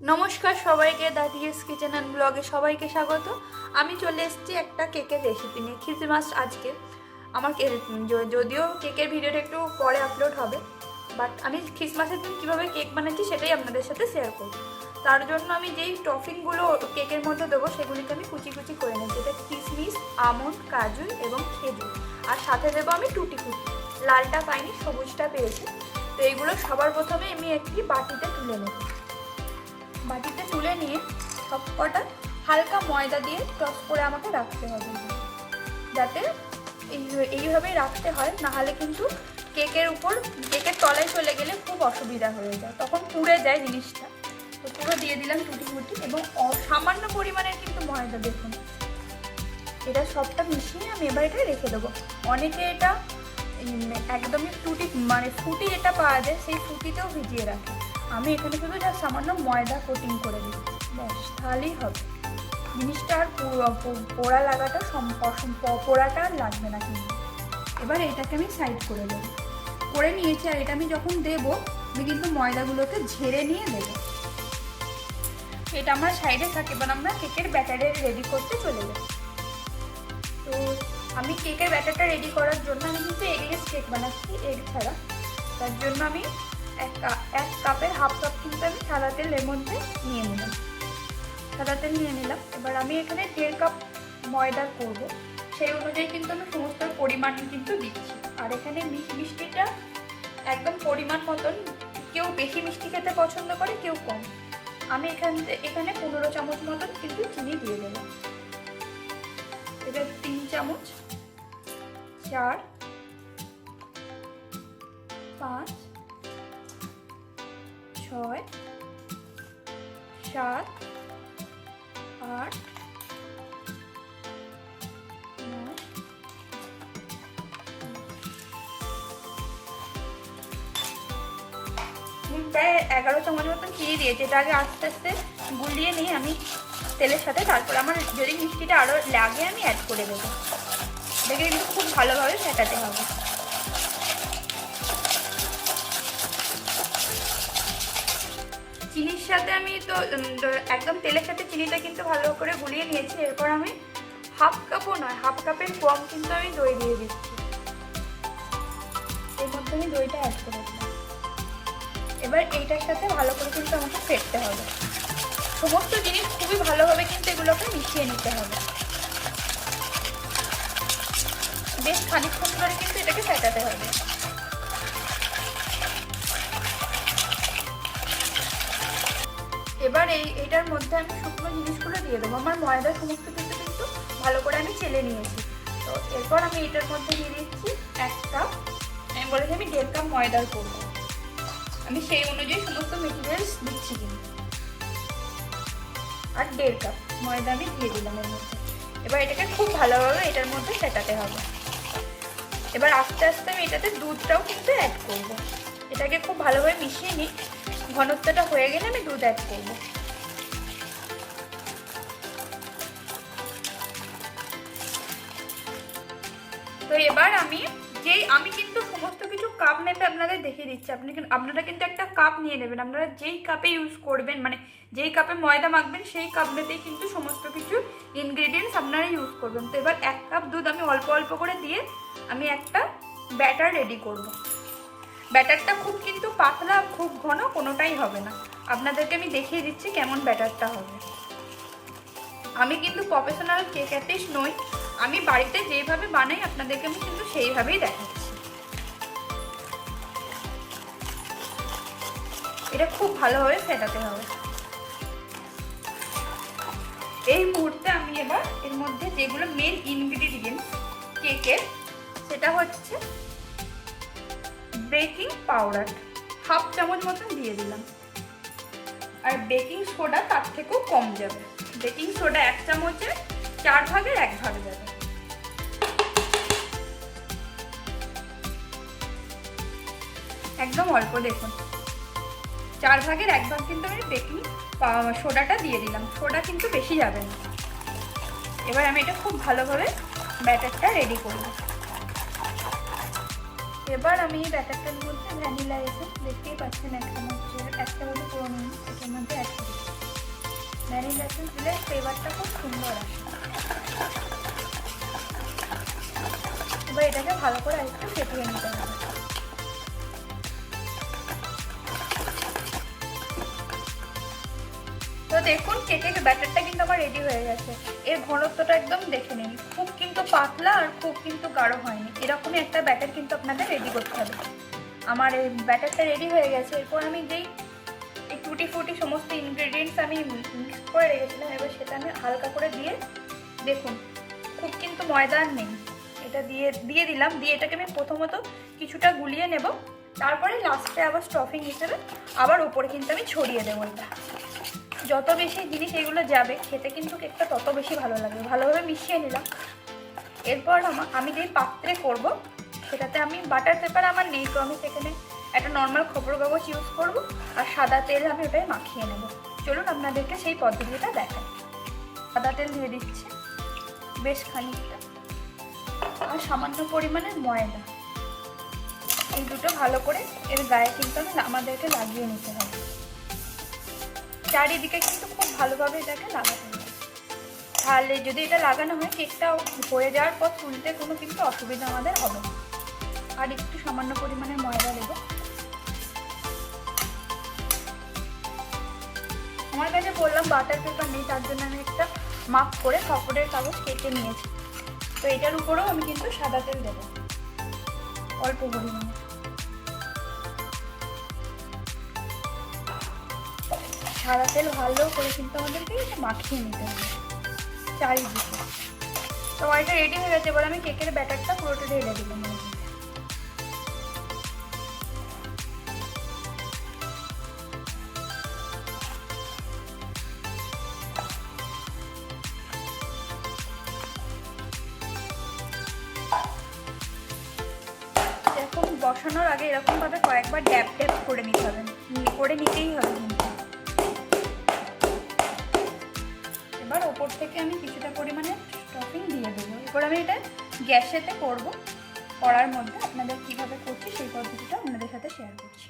নমস্কার সবাইকে, দাদিস kitchen and ব্লগে সবাইকে স্বাগত। আমি চলে এসেছি একটা কেকের রেসিপি নিয়ে। খ্রিসমাস আজকে আমার যদিও কেকের ভিডিওটা একটু পরে আপলোড হবে, বাট আমি খ্রিসমাসের দিন কীভাবে কেক বানাচ্ছি সেটাই আপনাদের সাথে শেয়ার করব। তার জন্য আমি যেই টপিংগুলো কেকের মধ্যে দেবো সেগুলিকে আমি কুচি কুচি করে নিচ্ছি। এটা কিশমিশ, আমন্ড, কাজু এবং খেজুর, আর সাথে দেবো আমি টুটি ফুটি। লালটা পাইনি, সবুজটা পেয়েছি। তো এইগুলো সবার প্রথমে আমি একটি বাটিতে তুলে নেব। বাটিতে তুলে নিয়ে সব কটা হালকা ময়দা দিয়ে টস করে আমাকে রাখতে হবে, যাতে এইভাবেই রাখতে হয়, নাহলে কিন্তু কেকের তলায় চলে গেলে খুব অসুবিধা হয়ে যায়, তখন পুড়ে যায় জিনিসটা। তো পুরো দিয়ে দিলাম টুটি ফুটি এবং সামান্য পরিমাণের কিন্তু ময়দা, দেখুন এটা সবটা মিশিয়ে আমি এবার এটা রেখে দেবো। অনেকে এটা একদমই ফুটি যেটা পাওয়া যায় সেই ফুটিতেও ভিজিয়ে রাখে। আমি এখানে শুধু যা সামান্য ময়দা কোটিং করে দিচ্ছি, ব্যাস তাহলেই হবে। জিনিসটা আর পোড়া লাগাটা পোড়াটা আর লাগবে না কিন্তু। এবার এটাকে আমি সাইড করে দেবো, করে নিয়েছি। আর এটা আমি যখন দেবো আমি কিন্তু ময়দাগুলোকে ঝেড়ে নিয়ে দেবো। এটা আমার সাইডে থাকে, এবার আমরা কেকের ব্যাটারে রেডি করতে চলে যাই। তো আমি কেকের ব্যাটারটা রেডি করার জন্য আমি কিন্তু এগলেস কেক বানাচ্ছি, এগ ছাড়া। তার জন্য আমি এক কাপের হাফ কাপ কিন্তু আমি সাদা তেল এর মধ্যে নিয়ে নিলাম। সাদা তেল নিয়ে নিলাম। এবার আমি এখানে 1.5 কাপ ময়দা করব, সেই অনুযায়ী কিন্তু আমি সমস্ত পরিমাণ কিন্তু দিচ্ছি। আর এখানে মিষ্টিটা একদম পরিমাণ মতন, কেউ বেশি মিষ্টি খেতে পছন্দ করে, কেউ কম। আমি এখানে 15 চামচ মতন কিন্তু চিনি দিয়ে দেবো। এটা 3 চামচ, 4, 5, 6, 7, 8, 9, প্রায় 11 চামচ মতন চিনি দিয়েছি। এটা আগে আস্তে আস্তে গুলিয়ে নিই আমি তেলের সাথে, তারপর আমার যদি মিষ্টিটা আরও লাগে আমি অ্যাড করে দেবো। এটাকে কিন্তু খুব ভালোভাবে ফেটাতে হবে। চিনির সাথে আমি তো একদম তেলের সাথে চিনিটা কিন্তু ভালো করে গুলিয়ে নিয়েছি। এরপর আমি হাফ কাপও নয়, হাফ কাপের কম কিন্তু আমি দই দিয়ে দিচ্ছি। এর মধ্যে আমি দইটা অ্যাড করে দিলাম। এবার এইটার সাথে ভালো করে কিন্তু আমাকে ফেটতে হবে। সমস্ত জিনিস খুবই ভালোভাবে কিন্তু এগুলোকে মিশিয়ে নিতে হবে। বেশ খানিকক্ষণ ধরে কিন্তু এটাকে ফেটাতে হবে। এবার এইটার মধ্যে আমি শুকনো জিনিসগুলো দিয়ে দেবো। আমার ময়দা সমস্ত কিছু কিন্তু ভালো করে আমি চেলে নিয়েছি। তো এরপর আমি এটার মধ্যে দিয়ে দিচ্ছি 1 কাপ। আমি বলেছি আমি 1.5 কাপ ময়দার করবো, আমি সেই অনুযায়ী সমস্ত মেটেরিয়ালস দিচ্ছি কিন্তু। আর 1.5 কাপ ময়দা আমি দিয়ে দিলাম এর মধ্যে। এবার এটাকে খুব ভালোভাবে এটার মধ্যে ফেটাতে হবে। এবার আস্তে আস্তে আমি এটাতে দুধটাও কিন্তু অ্যাড করবো। এটাকে খুব ভালোভাবে মিশিয়ে নিই। ঘনত্বটা হয়ে গেলে আমি দুধ অ্যাড করবো। তো এবার আমি কিন্তু সমস্ত কিছু কাপ মেপে আপনাদের দেখিয়ে দিচ্ছি। আপনারা কিন্তু একটা কাপ নিয়ে নেবেন। আপনারা যেই কাপে ইউজ করবেন, মানে যেই কাপে ময়দা মাখবেন সেই কাপ মেপেই কিন্তু সমস্ত কিছু ইনগ্রেডিয়েন্টস আপনারা ইউজ করবেন। তো এবার 1 কাপ দুধ আমি অল্প অল্প করে দিয়ে আমি একটা ব্যাটার রেডি করব। ব্যাটারটা খুব কিন্তু পাতলা, খুব ঘন কোনোটাই হবে না। আপনাদেরকে আমি দেখিয়ে দিচ্ছি কেমন ব্যাটারটা হবে। আমি কিন্তু প্রফেশনাল কেক আর্টিস্ট নই, আমি বাড়িতে যেভাবে বানাই আপনাদেরকে আমি কিন্তু সেইভাবেই দেখাচ্ছি। এটা খুব ভালোভাবে ফেটাতে হবে। এই মুহূর্তে আমি এবার এর মধ্যে যেগুলো মেন ইনগ্রেডিয়েন্টস কেকের, সেটা হচ্ছে বেকিং পাউডার হাফ চামচ মতন দিয়ে দিলাম। আর বেকিং সোডা তার থেকেও কম যাবে। বেকিং সোডা 1 চামচে 4 ভাগের 1 ভাগ যাবে। একদম অল্প, দেখুন 4 ভাগের 1 ভাগ কিন্তু আমি বেকিং সোডাটা দিয়ে দিলাম। সোডা কিন্তু বেশি যাবে না। এবার আমি এটা খুব ভালোভাবে ব্যাটারটা রেডি করব। এবার আমি এই ব্যাটারটার মধ্যে ভ্যানিলা এসেন্স দেখতেই পাচ্ছেন 1 চামচ পুরো এটার মধ্যে অ্যাড করি। ভ্যানিলা এসেন্স দিলে ফ্লেভারটা খুব সুন্দর আসে। এবার এটাকে ভালো করে একটু ফেটিয়ে নিতে হবে। তো দেখুন কেকের ব্যাটারটা কিন্তু আমার রেডি হয়ে গেছে। এর ঘনত্বটা একদম দেখে নিন, খুব কিন্তু পাতলা আর খুব কিন্তু গাঢ় হয়নি, এরকমই একটা ব্যাটার কিন্তু আপনাদের রেডি করতে হবে। আমার এই ব্যাটারটা রেডি হয়ে গেছে। এরপর আমি যেই এই টুটি ফুটি সমস্ত ইনগ্রেডিয়েন্টস আমি মিক্স করে রেখেছিলাম, এবার সেটা আমি হালকা করে দিয়ে, দেখুন খুব কিন্তু ময়দা নেই, এটা দিয়ে দিলাম। দিয়ে এটাকে আমি প্রথমত কিছুটা গুলিয়ে নেব, তারপরে লাস্টে আবার স্টফিং হিসেবে আবার উপরে কিন্তু আমি ছড়িয়ে দেবো। এটা যত বেশি জিনিস এগুলো যাবে খেতে কিন্তু কেকটা তত বেশি ভালো লাগবে। ভালোভাবে মিশিয়ে নিলাম। এরপর আমি যেই পাত্রে করব সেটাতে আমি বাটার পেপার আমার নেই, তো আমি সেখানে একটা নর্মাল খবরের কাগজ ইউজ করব আর সাদা তেল আমি ওটাই মাখিয়ে নেব। চলুন আপনাদেরকে সেই পদ্ধতিটা দেখাই। সাদা তেল দিয়ে দিচ্ছি বেশ খানিকটা, আর সামান্য পরিমাণের ময়দা। এই দুটো ভালো করে এর গায়ে কিন্তু আমাদেরকে লাগিয়ে নিতে হবে। চারিদিকে কিন্তু খুব ভালোভাবে এটাকে লাগাতে হবে, তাহলে যদি এটা লাগানো হয় কেকটা হয়ে যাওয়ার পর তুলতে কোনো কিন্তু অসুবিধা আমাদের হবে না। আর একটু সামান্য পরিমাণে ময়দা দেবো। আমার কাছে বললাম বাটার পেপার নেই, তার জন্য আমি একটা মাপ করে কাপড়ের কাগজ কেটে নিয়েছি। তো এটার উপরেও আমি কিন্তু সাদা তেল দেবো অল্প পরিমাণে। সাদা তেল ভালো করে কিন্তু আমাদেরকে এটা মাখিয়ে নিতে হবে চারিদিকে। তো এটা রেডি হয়ে গেছে। এবার আমি কেকের ব্যাটারটা পুরোটা ঢেলে দিলাম। এখন বসানোর আগে এরকমভাবে কয়েকবার ড্যাপ ড্যাপ করে নিতে হবে, করে নিতেই হবে কিন্তু। এবার ওপর থেকে আমি কিছুটা পরিমাণে স্টফিং দিয়ে দেবো। এরপর আমি এটা গ্যাসেতে করবো, করার মধ্যে আপনাদের কীভাবে করছি সেই পদ্ধতিটা আপনাদের সাথে শেয়ার করছি।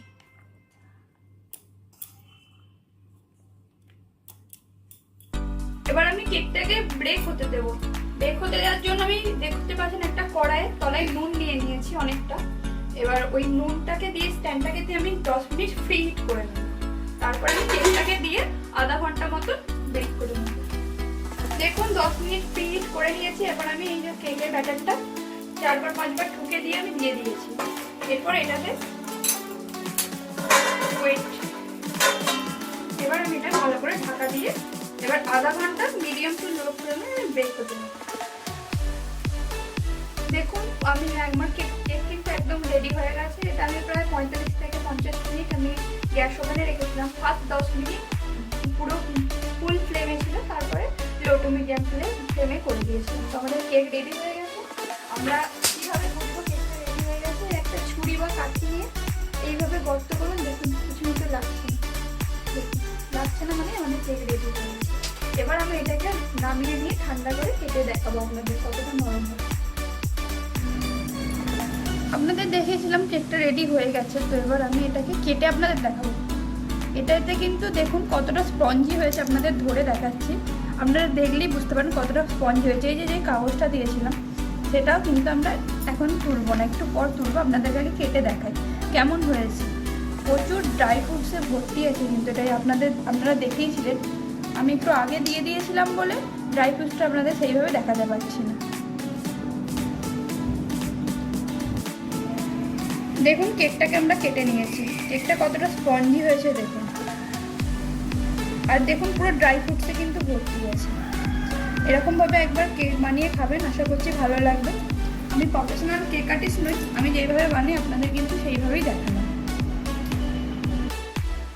এবার আমি কেকটাকে ব্রেক হতে দেবো। ব্রেক হতে দেওয়ার জন্য আমি দেখতে পাচ্ছেন একটা কড়াইয়ের তলায় নুন নিয়ে নিয়েছি অনেকটা। এবার ওই নুনটাকে দিয়ে স্ট্যান্ডটাকে দিয়ে আমি 10 মিনিট ফ্রি হিট করে নেব। তারপরে আমি কেকটাকে দিয়ে আধা ঘন্টা মতো বেক করে নেব। দেখুন 10 মিনিট ফ্রি হিট করে নিয়েছি। এবার আমি এই যে কেকের ব্যাটারটা 4-5বার ঠুকে দিয়ে আমি দিয়ে দিয়েছি। এরপর এটাতে ওয়েট, এবার আমি এটা ভালো করে ঢাকা দিয়ে এবার আধা ঘন্টা মিডিয়াম টু লো ফ্লেমে বেক করতে নেব। দেখুন আমি আমার কেক কিন্তু একদম রেডি হয়ে গেছে। এটা আমি প্রায় 45 থেকে 50 মিনিট আমি গ্যাস ওভেনে রেখেছিলাম। ফার্স্ট 10 মিনিট পুরো ফুল ফ্লেমে ছিল, তারপরে লো টু মিডিয়াম ফ্লেমে করে দিয়েছিলাম। তো আমাদের কেক রেডি হয়ে গেছে। আমরা কীভাবে করবো, কেকটা রেডি হয়ে গেছে। একটা ছুরি বা কাঠি নিয়ে এইভাবে গর্ত করুন। দেখুন কিছু মতো লাগছে না, মানে আমাদের কেক রেডি হয়ে গেছে। এবার আমি এটাকে নামিয়ে নিয়ে ঠান্ডা করে কেটে দেখাবো আপনাদের কতটা নরম হবে। আপনাদের দেখিয়েছিলাম কেকটা রেডি হয়ে গেছে। তো এবার আমি এটাকে কেটে আপনাদের দেখাবো। এটাতে কিন্তু দেখুন কতটা স্পঞ্জি হয়েছে, আপনাদের ধরে দেখাচ্ছি। আপনারা দেখলেই বুঝতে পারেন কতটা স্পঞ্জি হয়েছে। এই যে কাগজটা দিয়েছিলাম সেটাও কিন্তু আমরা এখন তুলবো না, একটু পর তুলবো। আপনাদেরকে আগে কেটে দেখাই কেমন হয়েছে। প্রচুর ড্রাই ফ্রুটসে ভর্তি আছে কিন্তু এটাই আপনারা দেখিয়েছিলেন। আমি একটু আগে দিয়ে দিয়েছিলাম বলে ড্রাই ফ্রুটসটা আপনাদের সেইভাবে দেখাতে পারছি না। দেখুন কেকটাকে আমরা কেটে নিয়েছি। কেকটা কতটা স্পঞ্জি হয়েছে দেখুন। আর দেখুন পুরো ড্রাই ফ্রুটসে কিন্তু ভর্তি আছে। এরকমভাবে একবার কেক বানিয়ে খাবেন, আশা করছি ভালো লাগবে। আমি প্রফেশনাল কেক আর্টিস্ট নই, আমি যেইভাবে বানাই আপনাদের কিন্তু সেইভাবেই দেখানো।